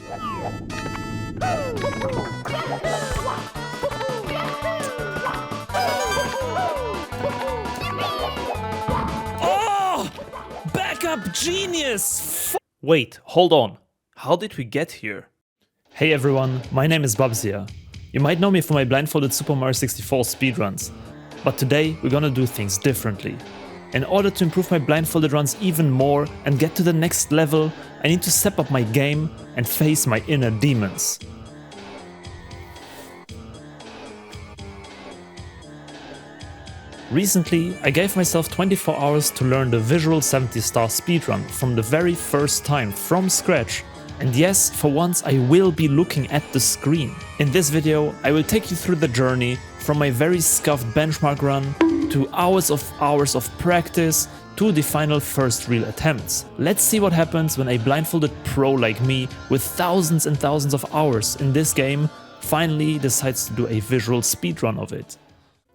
Oh! Backup genius! Wait, hold on. How did we get here? Hey everyone, my name is Bubzia. You might know me for my blindfolded Super Mario 64 speedruns, but today we're gonna do things differently. In order to improve my blindfolded runs even more and get to the next level, I need to step up my game and face my inner demons. Recently, I gave myself 24 hours to learn the visual 70-star speedrun from the very first time from scratch. And yes, for once I will be looking at the screen. In this video, I will take you through the journey from my very scuffed benchmark run to hours of practice to the final first real attempts. Let's see what happens when a blindfolded pro like me with thousands and thousands of hours in this game finally decides to do a visual speedrun of it.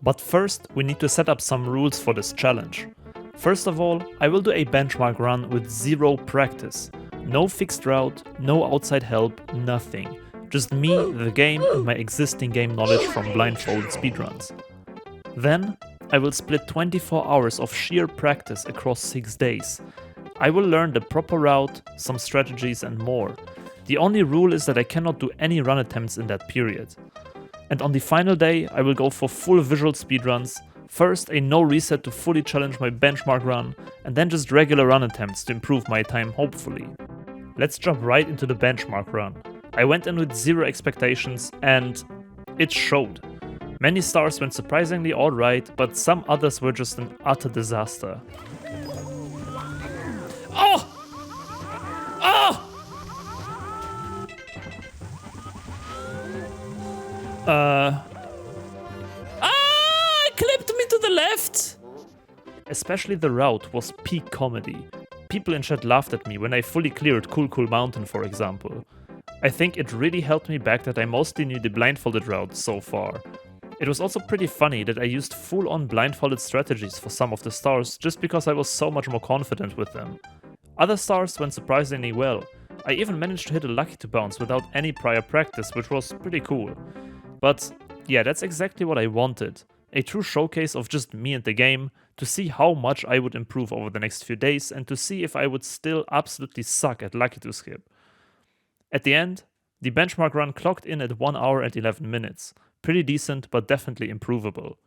But first, we need to set up some rules for this challenge. First of all, I will do a benchmark run with zero practice. No fixed route, no outside help, nothing. Just me, the game, and my existing game knowledge from blindfolded speedruns. Then, I will split 24 hours of sheer practice across 6 days. I will learn the proper route, some strategies and more. The only rule is that I cannot do any run attempts in that period. And on the final day, I will go for full visual speedruns. First, a no reset to fully challenge my benchmark run, and then just regular run attempts to improve my time, hopefully. Let's jump right into the benchmark run. I went in with zero expectations, and it showed. Many stars went surprisingly alright, but some others were just an utter disaster. Oh! Oh! Clipped me to the left! Especially the route was peak comedy. People in chat laughed at me when I fully cleared Cool Mountain, for example. I think it really held me back that I mostly knew the blindfolded route so far. It was also pretty funny that I used full-on blindfolded strategies for some of the stars just because I was so much more confident with them. Other stars went surprisingly well. I even managed to hit a lucky to bounce without any prior practice, which was pretty cool. But yeah, that's exactly what I wanted. A true showcase of just me and the game, to see how much I would improve over the next few days and to see if I would still absolutely suck at lucky to skip. At the end, the benchmark run clocked in at 1 hour and 11 minutes. Pretty decent, but definitely improvable.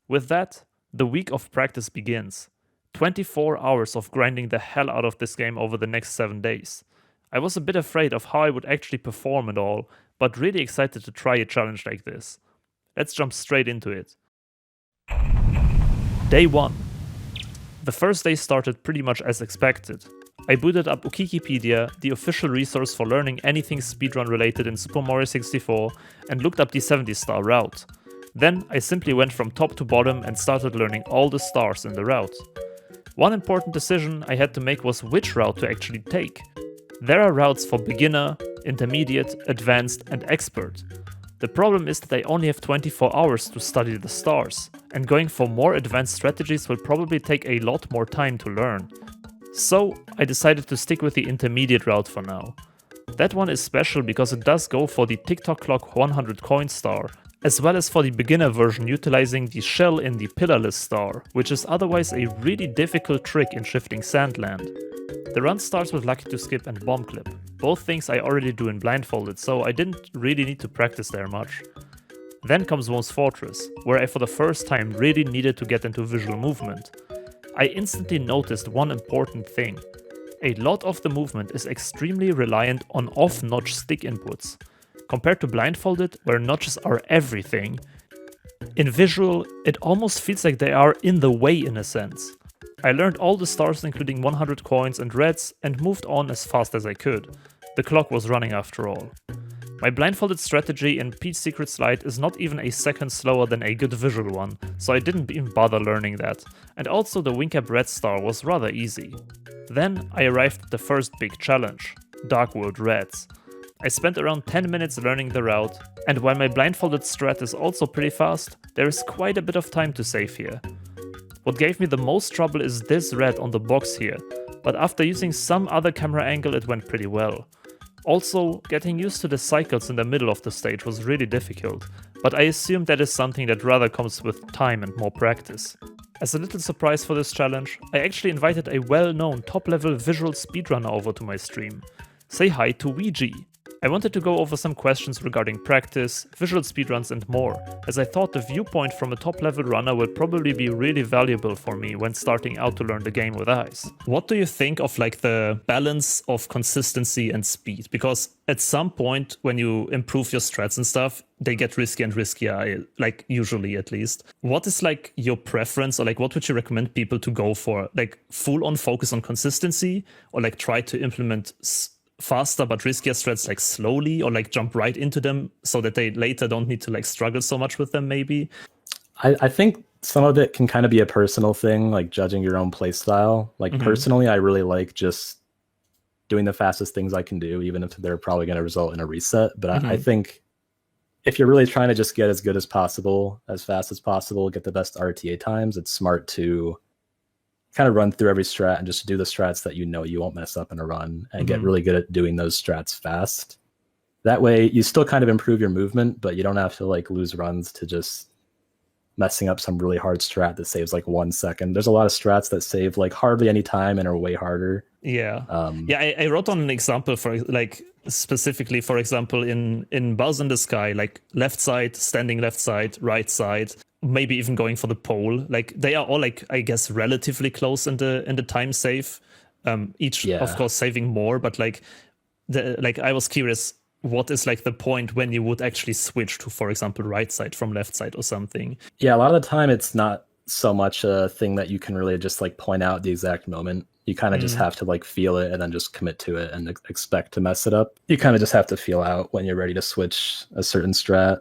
With that, the week of practice begins. 24 hours of grinding the hell out of this game over the next 7 days. I was a bit afraid of how I would actually perform and all, but really excited to try a challenge like this. Let's jump straight into it. Day 1. The first day started pretty much as expected. I booted up Wikipedia, the official resource for learning anything speedrun related in Super Mario 64, and looked up the 70-star route. Then I simply went from top to bottom and started learning all the stars in the route. One important decision I had to make was which route to actually take. There are routes for beginner, intermediate, advanced, and expert. The problem is that I only have 24 hours to study the stars, and going for more advanced strategies will probably take a lot more time to learn. So I decided to stick with the intermediate route for now. That one is special because it does go for the TikTok clock 100 coin star, as well as for the beginner version utilizing the shell in the pillarless star, which is otherwise a really difficult trick in shifting Sandland. The run starts with lucky to skip and bomb clip, both things I already do in blindfolded, so I didn't really need to practice there much. Then comes Wome's Fortress, where I for the first time really needed to get into visual movement. I instantly noticed one important thing. A lot of the movement is extremely reliant on off-notch stick inputs. Compared to blindfolded, where notches are everything, in visual, it almost feels like they are in the way in a sense. I learned all the stars including 100 coins and reds and moved on as fast as I could. The clock was running after all. My blindfolded strategy in Peach Secret Slide is not even a second slower than a good visual one, so I didn't even bother learning that, and also the Wing Cap Red Star was rather easy. Then I arrived at the first big challenge, Dark World Reds. I spent around 10 minutes learning the route, and while my blindfolded strat is also pretty fast, there is quite a bit of time to save here. What gave me the most trouble is this red on the box here, but after using some other camera angle it went pretty well. Also, getting used to the cycles in the middle of the stage was really difficult, but I assume that is something that rather comes with time and more practice. As a little surprise for this challenge, I actually invited a well-known top-level visual speedrunner over to my stream. Say hi to Ouija. I wanted to go over some questions regarding practice, visual speedruns and more, as I thought the viewpoint from a top-level runner would probably be really valuable for me when starting out to learn the game with eyes. What do you think of like the balance of consistency and speed? Because at some point when you improve your strats and stuff, they get riskier and riskier, like usually at least. What is like your preference, or like what would you recommend people to go for? Like full on focus on consistency, or like try to implement faster but riskier strats like slowly, or like jump right into them so that they later don't need to like struggle so much with them maybe? I think some of it can kind of be a personal thing, like judging your own play style. Like personally, I really like just doing the fastest things I can do, even if they're probably going to result in a reset. But I think if you're really trying to just get as good as possible, as fast as possible, get the best RTA times, it's smart to kind of run through every strat and just do the strats that you know you won't mess up in a run, and get really good at doing those strats fast. That way you still kind of improve your movement, but you don't have to like lose runs to just messing up some really hard strat that saves like 1 second. There's a lot of strats that save like hardly any time and are way harder. Yeah. I wrote on an example for like specifically, for example, in Buzz in the Sky, like left side, standing left side, right side, maybe even going for the pole. Like they are all like, I guess, relatively close in the time save. Each of course saving more, but like I was curious, what is like the point when you would actually switch to, for example, right side from left side or something? Yeah, a lot of the time it's not so much a thing that you can really just like point out the exact moment. You kind of just have to like feel it and then just commit to it and expect to mess it up. You kind of just have to feel out when you're ready to switch a certain strat.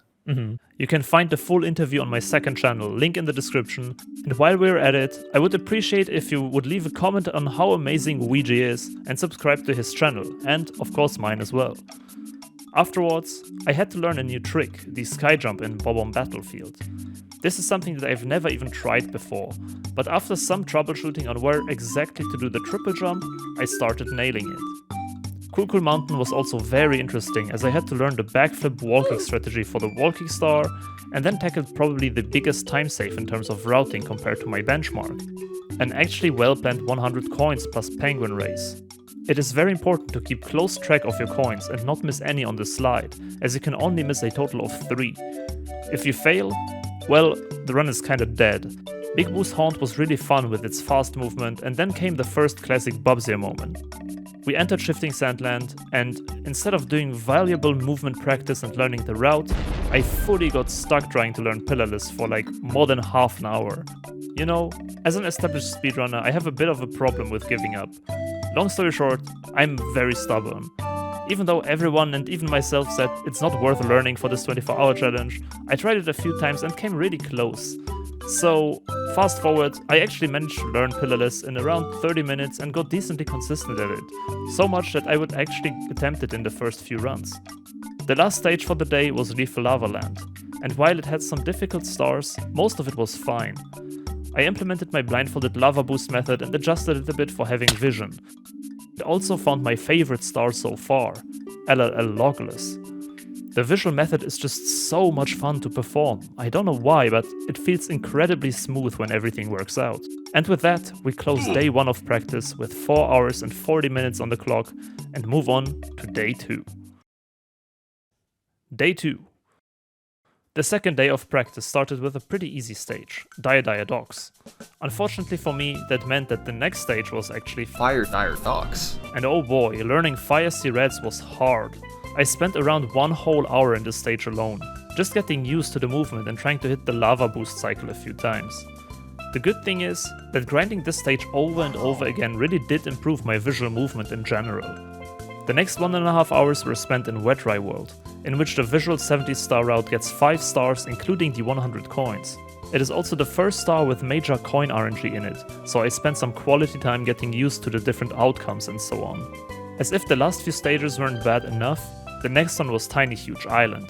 You can find the full interview on my second channel, link in the description. And while we're at it, I would appreciate if you would leave a comment on how amazing Ouija is and subscribe to his channel, and of course mine as well. Afterwards, I had to learn a new trick, the sky jump in Bob-omb Battlefield. This is something that I've never even tried before, but after some troubleshooting on where exactly to do the triple jump, I started nailing it. Cool Mountain was also very interesting, as I had to learn the backflip walking strategy for the walking star, and then tackled probably the biggest time save in terms of routing compared to my benchmark. An actually well-planned 100 coins plus penguin race. It is very important to keep close track of your coins and not miss any on the slide, as you can only miss a total of 3. If you fail, well, the run is kinda dead. Big Boo's Haunt was really fun with its fast movement, and then came the first classic Bubzia moment. We entered Shifting Sandland, and instead of doing valuable movement practice and learning the route, I fully got stuck trying to learn Pillarless for like more than half an hour. You know, as an established speedrunner, I have a bit of a problem with giving up. Long story short, I'm very stubborn. Even though everyone and even myself said it's not worth learning for this 24-hour challenge, I tried it a few times and came really close. So, fast forward, I actually managed to learn Pillarless in around 30 minutes and got decently consistent at it. So much that I would actually attempt it in the first few runs. The last stage for the day was Lethal Lava Land, and while it had some difficult stars, most of it was fine. I implemented my blindfolded lava boost method and adjusted it a bit for having vision. I also found my favorite star so far, LLL Logless. The visual method is just so much fun to perform. I don't know why, but it feels incredibly smooth when everything works out. And with that, we close day 1 of practice with 4 hours and 40 minutes on the clock and move on to day 2. Day 2. The second day of practice started with a pretty easy stage, Dire Dire Docks. Unfortunately for me, that meant that the next stage was actually Fire Dire Docks. And oh boy, learning Fire Sea Reds was hard. I spent around 1 whole hour in this stage alone, just getting used to the movement and trying to hit the lava boost cycle a few times. The good thing is that grinding this stage over and over again really did improve my visual movement in general. The next 1.5 hours were spent in Wet Dry World, in which the visual 70-star route gets 5 stars including the 100 coins. It is also the first star with major coin RNG in it, so I spent some quality time getting used to the different outcomes and so on. As if the last few stages weren't bad enough, the next one was Tiny Huge Island.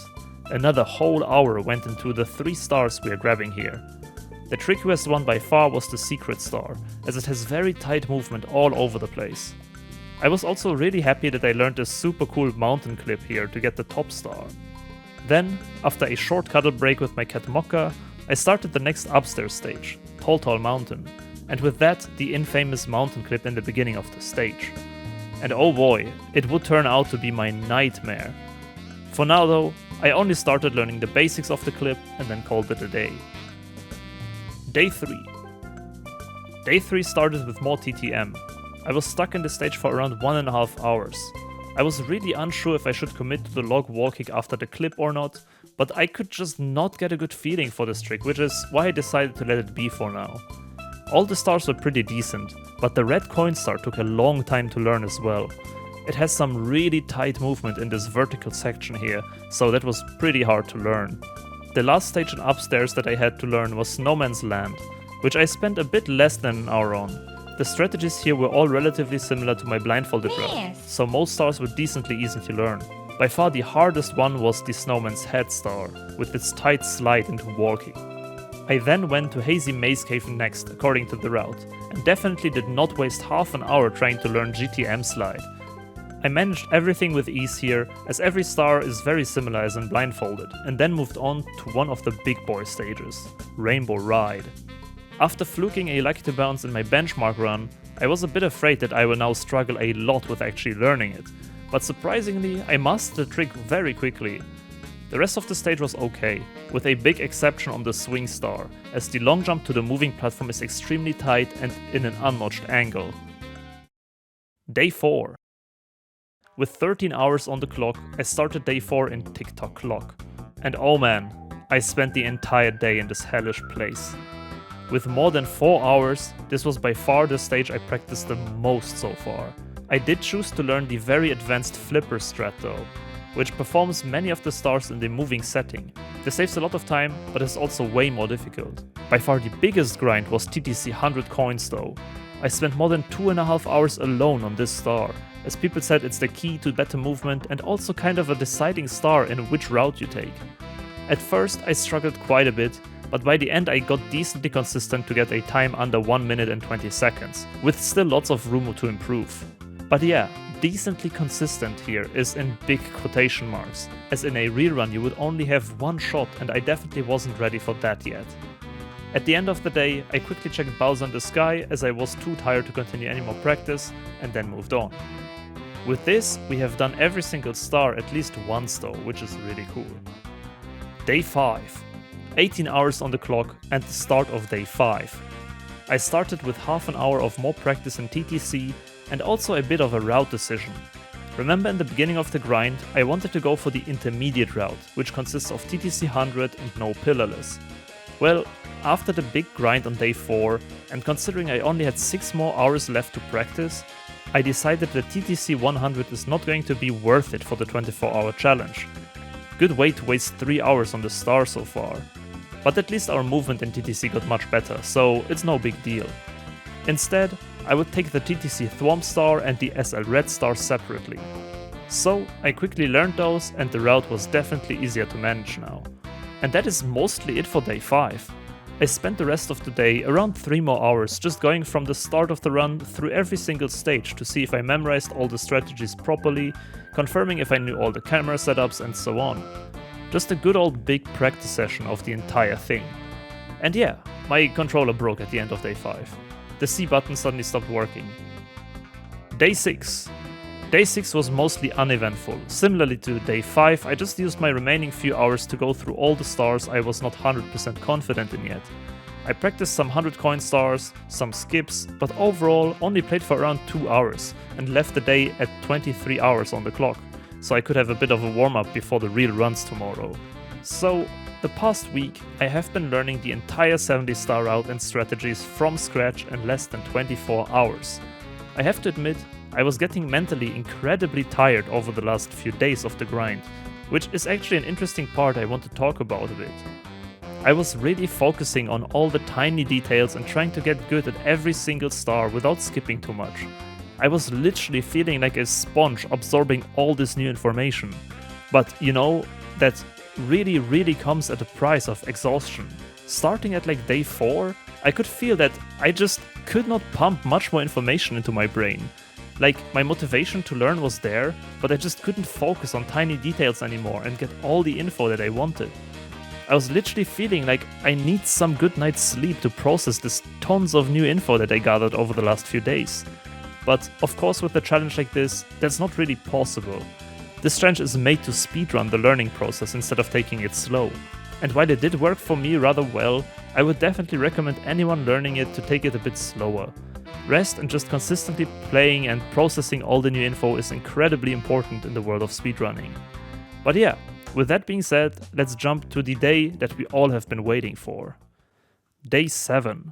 Another whole hour went into the 3 stars we are grabbing here. The trickiest one by far was the Secret Star, as it has very tight movement all over the place. I was also really happy that I learned a super cool mountain clip here to get the top star. Then, after a short cuddle break with my cat Mokka, I started the next upstairs stage, Tall Mountain, and with that, the infamous mountain clip in the beginning of the stage. And oh boy, it would turn out to be my nightmare. For now though, I only started learning the basics of the clip and then called it a day. Day 3. Day 3 started with more TTM. I was stuck in the stage for around 1.5 hours. I was really unsure if I should commit to the log wall kick after the clip or not, but I could just not get a good feeling for this trick, which is why I decided to let it be for now. All the stars were pretty decent, but the red coin star took a long time to learn as well. It has some really tight movement in this vertical section here, so that was pretty hard to learn. The last stage in upstairs that I had to learn was Snowman's Land, which I spent a bit less than an hour on. The strategies here were all relatively similar to my blindfolded route, so most stars were decently easy to learn. By far the hardest one was the Snowman's Head star, with its tight slide into walking. I then went to Hazy Maze Cave next, according to the route, and definitely did not waste half an hour trying to learn GTM slide. I managed everything with ease here, as every star is very similar as in Blindfolded, and then moved on to one of the big boy stages, Rainbow Ride. After fluking a lucky to bounce in my benchmark run, I was a bit afraid that I will now struggle a lot with actually learning it, but surprisingly I mastered the trick very quickly. The rest of the stage was okay, with a big exception on the swing star, as the long jump to the moving platform is extremely tight and in an unnotched angle. Day 4. With 13 hours on the clock, I started day 4 in TikTok clock. And oh man, I spent the entire day in this hellish place. With more than 4 hours, this was by far the stage I practiced the most so far. I did choose to learn the very advanced flipper strat though, which performs many of the stars in the moving setting. This saves a lot of time, but is also way more difficult. By far the biggest grind was TTC 100 coins though. I spent more than 2.5 hours alone on this star, as people said it's the key to better movement and also kind of a deciding star in which route you take. At first I struggled quite a bit, but by the end I got decently consistent to get a time under 1 minute and 20 seconds, with still lots of room to improve. But yeah, decently consistent here is in big quotation marks, as in a rerun you would only have one shot and I definitely wasn't ready for that yet. At the end of the day, I quickly checked Bowser in the Sky as I was too tired to continue any more practice, and then moved on. With this, we have done every single star at least once though, which is really cool. Day 5. 18 hours on the clock and the start of day 5. I started with half an hour of more practice in TTC and also a bit of a route decision. Remember in the beginning of the grind, I wanted to go for the intermediate route, which consists of TTC 100 and no pillarless. Well, after the big grind on day 4, and considering I only had 6 more hours left to practice, I decided that TTC 100 is not going to be worth it for the 24-hour challenge. Good way to waste 3 hours on the star so far. But at least our movement in TTC got much better, so it's no big deal. Instead, I would take the TTC Thwomp star and the SL Red star separately. So I quickly learned those and the route was definitely easier to manage now. And that is mostly it for day 5. I spent the rest of the day around 3 more hours just going from the start of the run through every single stage to see if I memorized all the strategies properly, confirming if I knew all the camera setups and so on. Just a good old big practice session of the entire thing. And yeah, my controller broke at the end of day 5. The C button suddenly stopped working. Day 6. Day 6 was mostly uneventful. Similarly to day 5, I just used my remaining few hours to go through all the stars I was not 100% confident in yet. I practiced some 100 coin stars, some skips, but overall only played for around 2 hours and left the day at 23 hours on the clock, so I could have a bit of a warm-up before the real runs tomorrow. So, the past week I have been learning the entire 70 star route and strategies from scratch in less than 24 hours. I have to admit, I was getting mentally incredibly tired over the last few days of the grind, which is actually an interesting part I want to talk about a bit. I was really focusing on all the tiny details and trying to get good at every single star without skipping too much. I was literally feeling like a sponge absorbing all this new information. But you know, that really comes at a price of exhaustion. Starting at like day 4, I could feel that I just could not pump much more information into my brain. Like, my motivation to learn was there, but I just couldn't focus on tiny details anymore and get all the info that I wanted. I was literally feeling like I need some good night's sleep to process this tons of new info that I gathered over the last few days. But of course, with a challenge like this, that's not really possible. This challenge is made to speedrun the learning process instead of taking it slow. And while it did work for me rather well, I would definitely recommend anyone learning it to take it a bit slower. Rest and just consistently playing and processing all the new info is incredibly important in the world of speedrunning. But yeah, with that being said, let's jump to the day that we all have been waiting for. Day 7,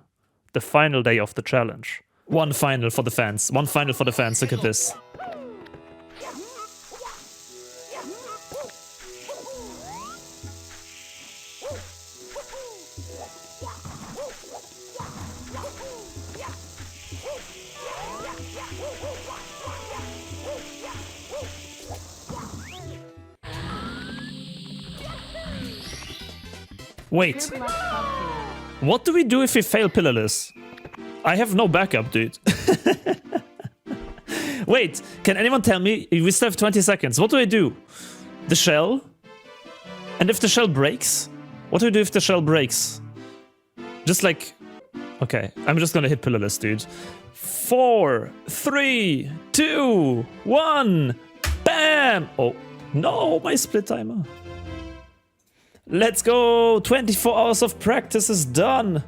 the final day of the challenge. One final for the fans, look at this. Wait, what do we do if we fail pillarless? I have no backup, dude. Wait, can anyone tell me? We still have 20 seconds. What do I do? The shell? And if the shell breaks? What do we do if the shell breaks? Just like... Okay, I'm just gonna hit pillarless, dude. 4, 3, 2, 1... Bam! Oh, no, my split timer. Let's go! 24 hours of practice is done!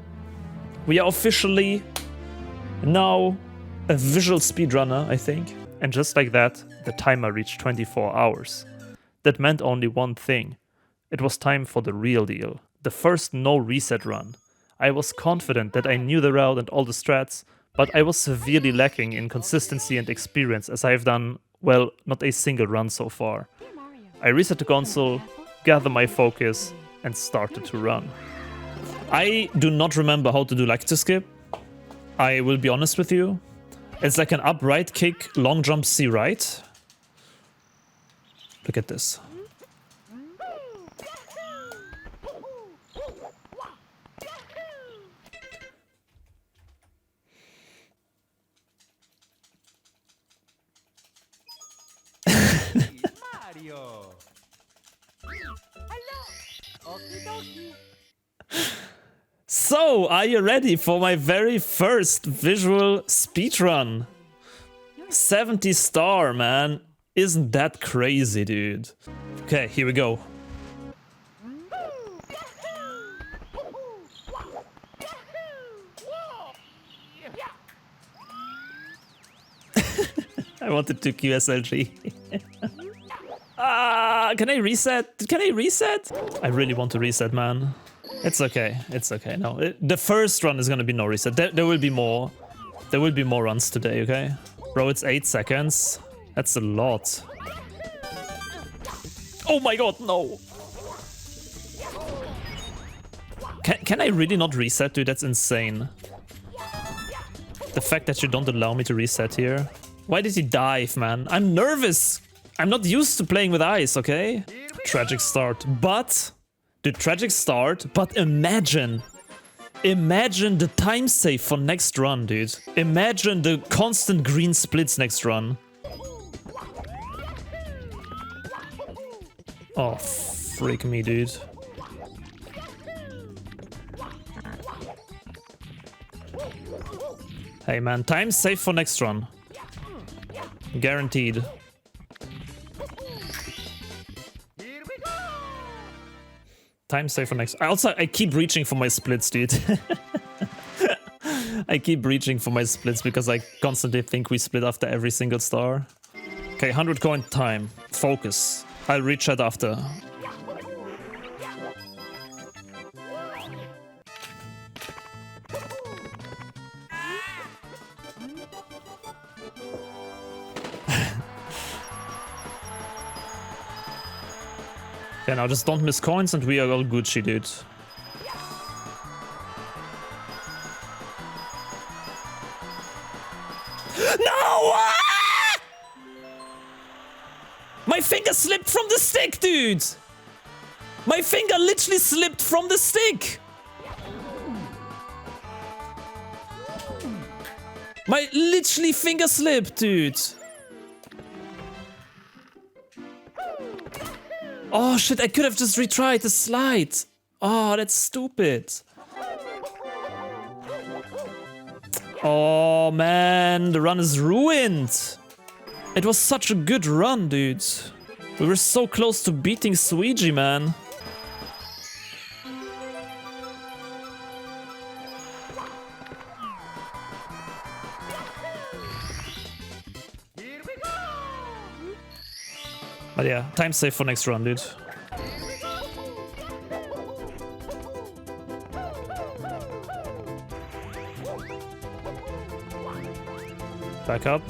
We are officially now a visual speedrunner, I think. And just like that, the timer reached 24 hours. That meant only one thing. It was time for the real deal. The first no reset run. I was confident that I knew the route and all the strats, but I was severely lacking in consistency and experience as I have done, well, not a single run so far. I reset the console, gather my focus, and started to run. I do not remember how to do lecture skip. I will be honest with you. It's like an up right kick, long jump C right. Look at this. So, are you ready for my very first visual speedrun? 70 star, man. Isn't that crazy, dude? Okay, here we go. I wanted to QSLG. Can I reset? Can I reset? I really want to reset, man. It's okay. It's okay. No, the first run is gonna be no reset. There will be more. There will be more runs today, okay? Bro, it's 8 seconds. That's a lot. Oh my god, no! Can I really not reset, dude? That's insane. The fact that you don't allow me to reset here. Why did he dive, man? I'm nervous! I'm not used to playing with ice, okay? Tragic start, but... The tragic start, but imagine the time save for next run, dude. Imagine the constant green splits next run. Oh, freak me, dude. Hey man, time save for next run. Guaranteed. Time save for next. I keep reaching for my splits, dude. I keep reaching for my splits because I constantly think we split after every single star. Okay, 100 coin time. Focus. I'll reach that after. Okay, now just don't miss coins and we are all Gucci, dude. No! Ah! My finger slipped from the stick, dude! My finger literally slipped from the stick! My literally finger slip, dude. Oh shit, I could have just retried the slide. Oh, that's stupid. Oh man, the run is ruined. It was such a good run, dude. We were so close to beating Suigi, man. But yeah, time save for next run, dude. Back up.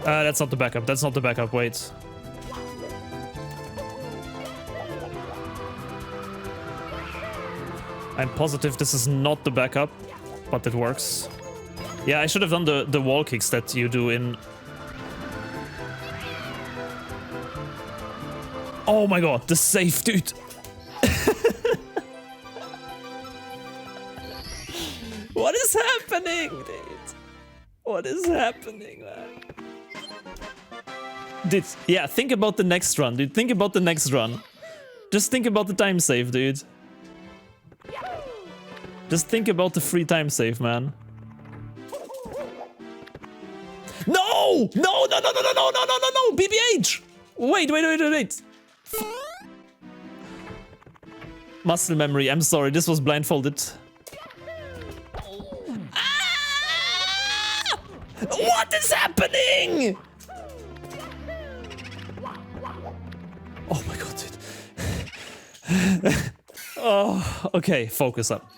That's not the backup. That's not the backup. Wait. I'm positive this is not the backup, but it works. Yeah, I should have done the wall kicks that you do in... Oh my god, the save, dude. What is happening, dude? What is happening, man? Dude, yeah, think about the next run, dude. Think about the next run. Just think about the time save, dude. Just think about the free time save, man. No! No, no, no, no, no, no, no, no, no, no! BBH! Wait, wait, wait, wait, wait. Muscle memory, I'm sorry, this was blindfolded. Ah! What is happening? Oh my god, dude. Oh, okay, focus up.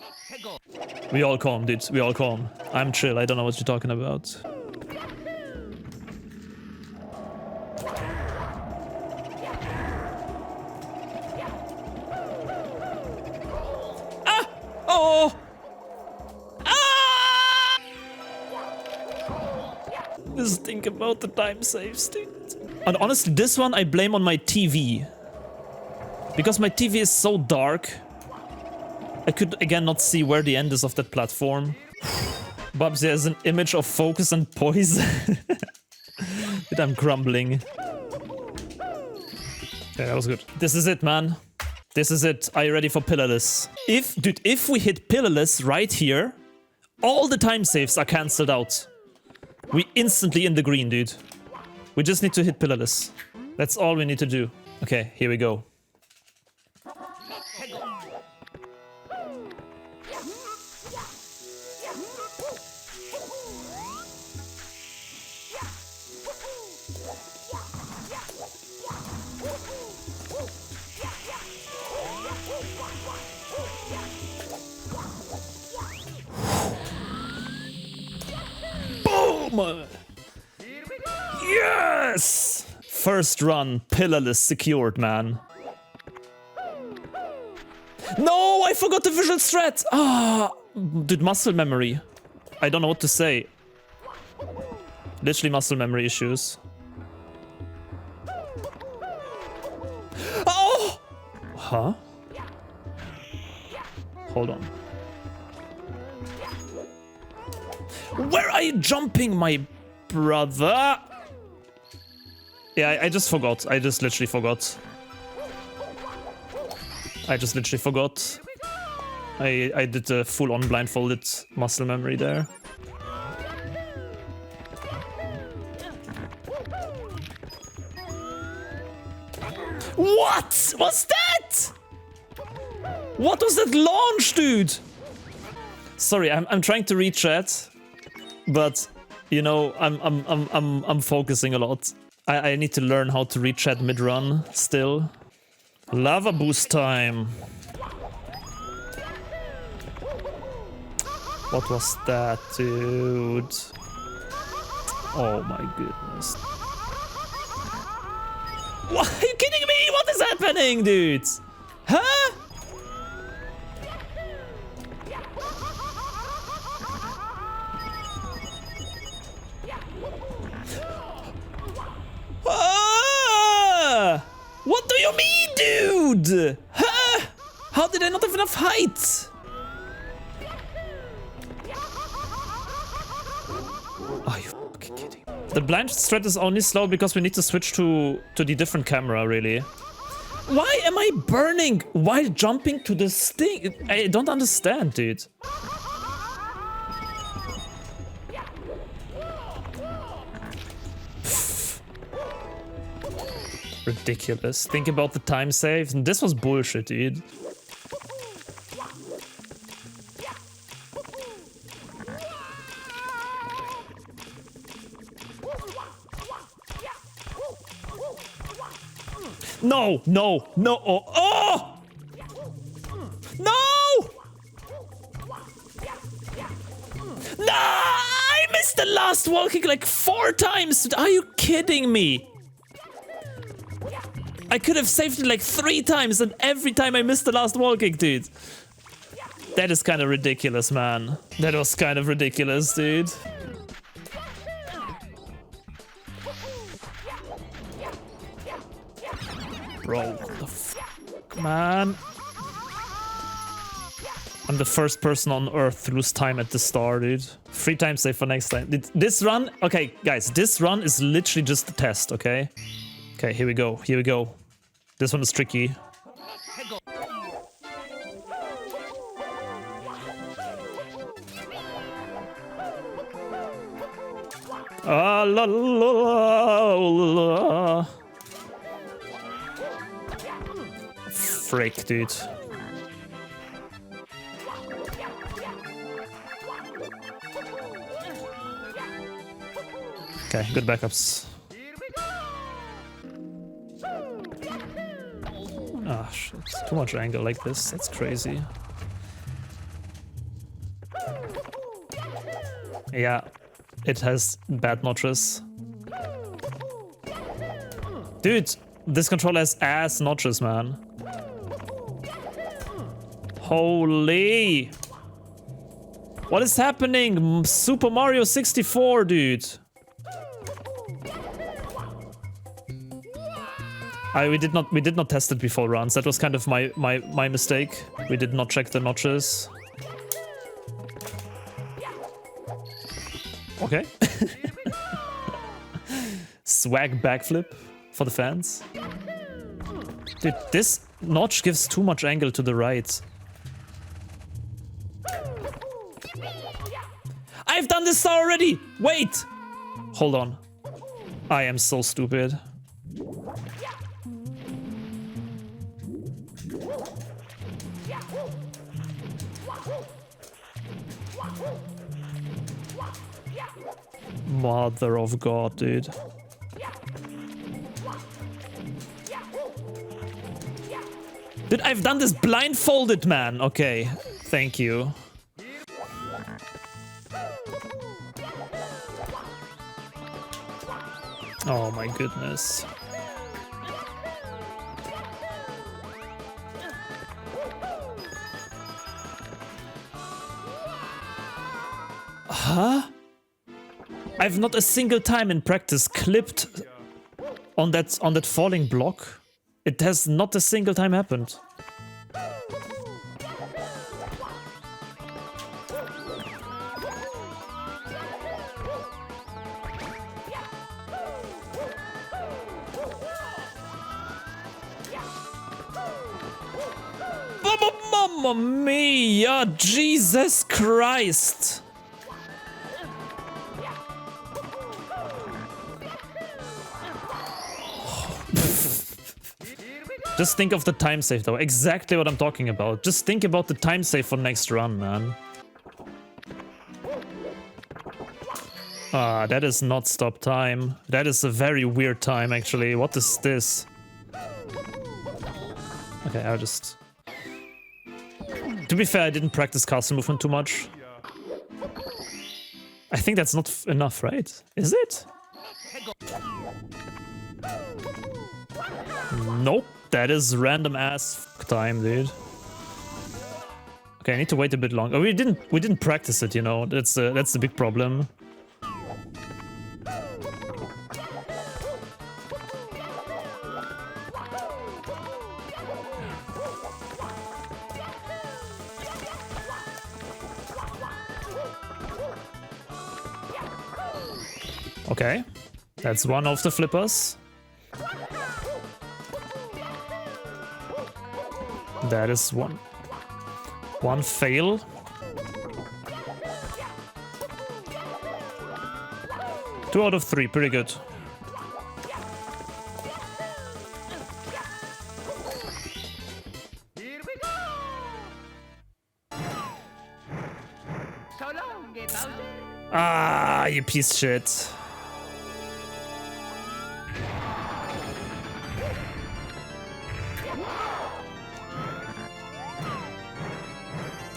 We all calm, dude. We all calm. I'm chill. I don't know what you're talking about. Ah! Oh! Ah! Just think about the time saves, dude. And honestly, this one I blame on my TV. Because my TV is so dark. I could again not see where the end is of that platform. Bubzia is an image of focus and poise. But I'm grumbling. Yeah, that was good. This is it, man. This is it. Are you ready for pillarless? If we hit pillarless right here, all the time saves are cancelled out. We instantly in the green, dude. We just need to hit pillarless. That's all we need to do. Okay, here we go. Yes! First run, pillarless secured, man. No, I forgot the visual strat. Ah, dude, muscle memory. I don't know what to say. Literally muscle memory issues. Oh! Huh? Hold on. Where are you jumping, my brother? Yeah, I just forgot. I just literally forgot. I did the full-on blindfolded muscle memory there. What was that? What was that launch, dude? Sorry, I'm trying to read chat, but you know, I'm focusing a lot. I need to learn how to read chat mid-run still. Lava boost time. What was that, dude? Oh my goodness. What? Are you kidding me? What is happening, dude? Huh? Ah! What do you mean, dude? How did I not have enough height? Are you fucking kidding? The blind strat is only slow because we need to switch to the different camera, really. Why am I burning while jumping to this thing? I don't understand, dude. Ridiculous. Think about the time saved. This was bullshit, dude. No, no, no. Oh, oh! No! No! I missed the last wall kick like 4 times. Are you kidding me? I could have saved it like 3 times, and every time I missed the last wall kick, dude. That is kind of ridiculous, man. That was kind of ridiculous, dude. Bro, what the fuck, man? I'm the first person on Earth to lose time at the start, dude. 3 times save for next time. This run, okay, guys, this run is literally just a test, okay? Okay, here we go, here we go. This one is tricky. Ah, la, la, la. Frick, dude. Okay, good backups. Ah, shit. Too much angle like this. That's crazy. Yeah, it has bad notches. Dude, this controller has ass notches, man. Holy! What is happening? Super Mario 64, dude. We did not test it before runs. That was kind of my mistake. We did not check the notches. Okay. Swag backflip for the fans. Dude, this notch gives too much angle to the right. I've done this already! Wait! Hold on. I am so stupid. Mother of God, dude. Dude, I've done this blindfolded, man. Okay, thank you. Oh my goodness. Huh? I've not a single time in practice clipped on that falling block. It has not a single time happened. Mamma mia! Jesus Christ! Just think of the time save though, exactly what I'm talking about. Just think about the time save for next run, man. Ah, that is not stop time. That is a very weird time actually. What is this? Okay, I'll just... To be fair, I didn't practice castle movement too much. I think that's not enough, right? Is it? Nope. That is random ass time, dude. Okay, I need to wait a bit longer. We didn't practice it, you know. That's the big problem. Okay, that's one of the flippers. That is one fail. Two out of three, pretty good. Here we go. So long, Bowser. Ah, you piece of shit. So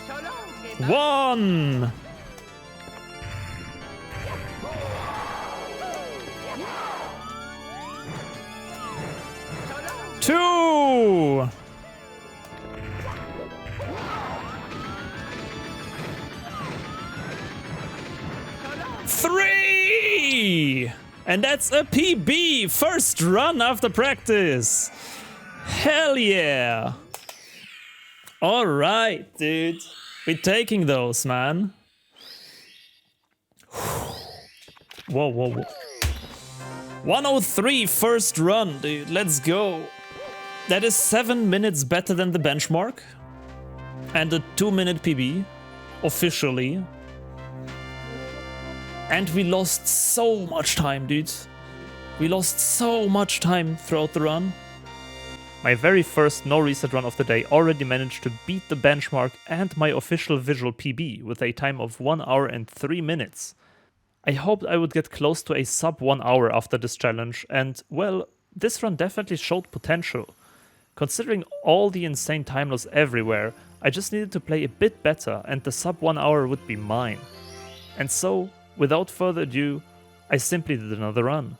long, Bowser. One! Two! Three! And that's a PB! First run after practice! Hell yeah! Alright, dude. We're taking those, man. Whoa, whoa, whoa. 103 first run, dude. Let's go. That is 7 minutes better than the benchmark. And a 2-minute PB. Officially. And we lost so much time, dude. We lost so much time throughout the run. My very first no reset run of the day already managed to beat the benchmark and my official visual PB with a time of 1 hour and 3 minutes. I hoped I would get close to a sub 1 hour after this challenge, and well, this run definitely showed potential. Considering all the insane time loss everywhere, I just needed to play a bit better and the sub 1 hour would be mine. And so, without further ado, I simply did another run.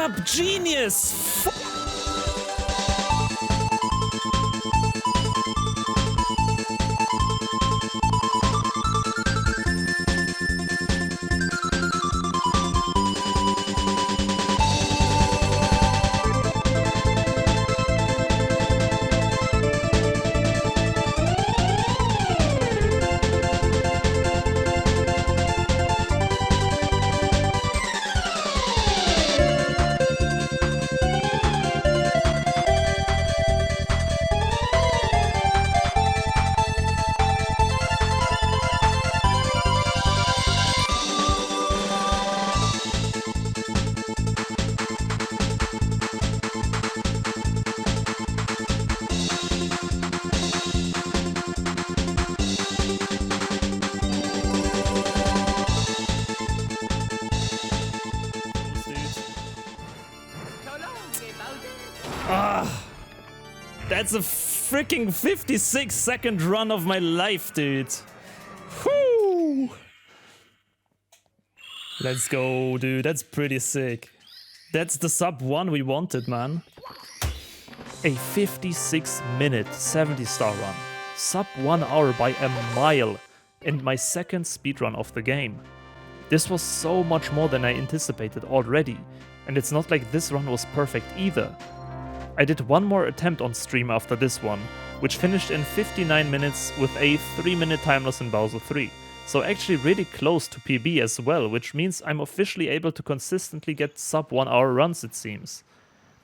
up genius! That's a freaking 56-second run of my life, dude. Whoo! Let's go, dude. That's pretty sick. That's the sub 1 we wanted, man. A 56-minute 70-star run. Sub 1 hour by a mile. And my second speedrun of the game. This was so much more than I anticipated already. And it's not like this run was perfect either. I did one more attempt on stream after this one, which finished in 59 minutes with a 3-minute timeless in Bowser 3. So actually really close to PB as well, which means I'm officially able to consistently get sub 1 hour runs, it seems.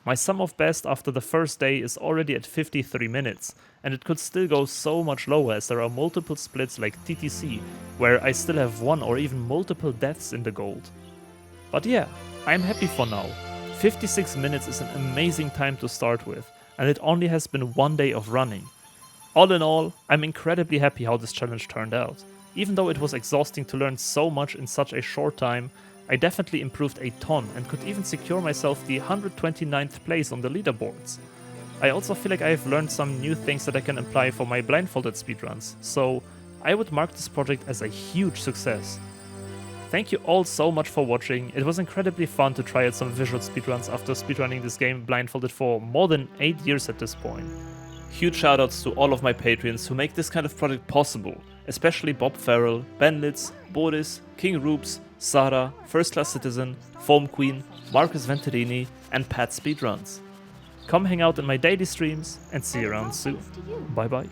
My sum of best after the first day is already at 53 minutes, and it could still go so much lower as there are multiple splits like TTC, where I still have one or even multiple deaths in the gold. But yeah, I'm happy for now. 56 minutes is an amazing time to start with, and it only has been 1 day of running. All in all, I'm incredibly happy how this challenge turned out. Even though it was exhausting to learn so much in such a short time, I definitely improved a ton and could even secure myself the 129th place on the leaderboards. I also feel like I have learned some new things that I can apply for my blindfolded speedruns, so I would mark this project as a huge success. Thank you all so much for watching. It was incredibly fun to try out some visual speedruns after speedrunning this game blindfolded for more than 8 years at this point. Huge shoutouts to all of my patrons who make this kind of project possible, especially Bob Farrell, Benlitz, Boris, KingReubs, Sara, FirstClassCitizen, FoamQueen, Marcus Venturini, and Pat Speedruns. Come hang out in my daily streams and see you around soon. Bye bye.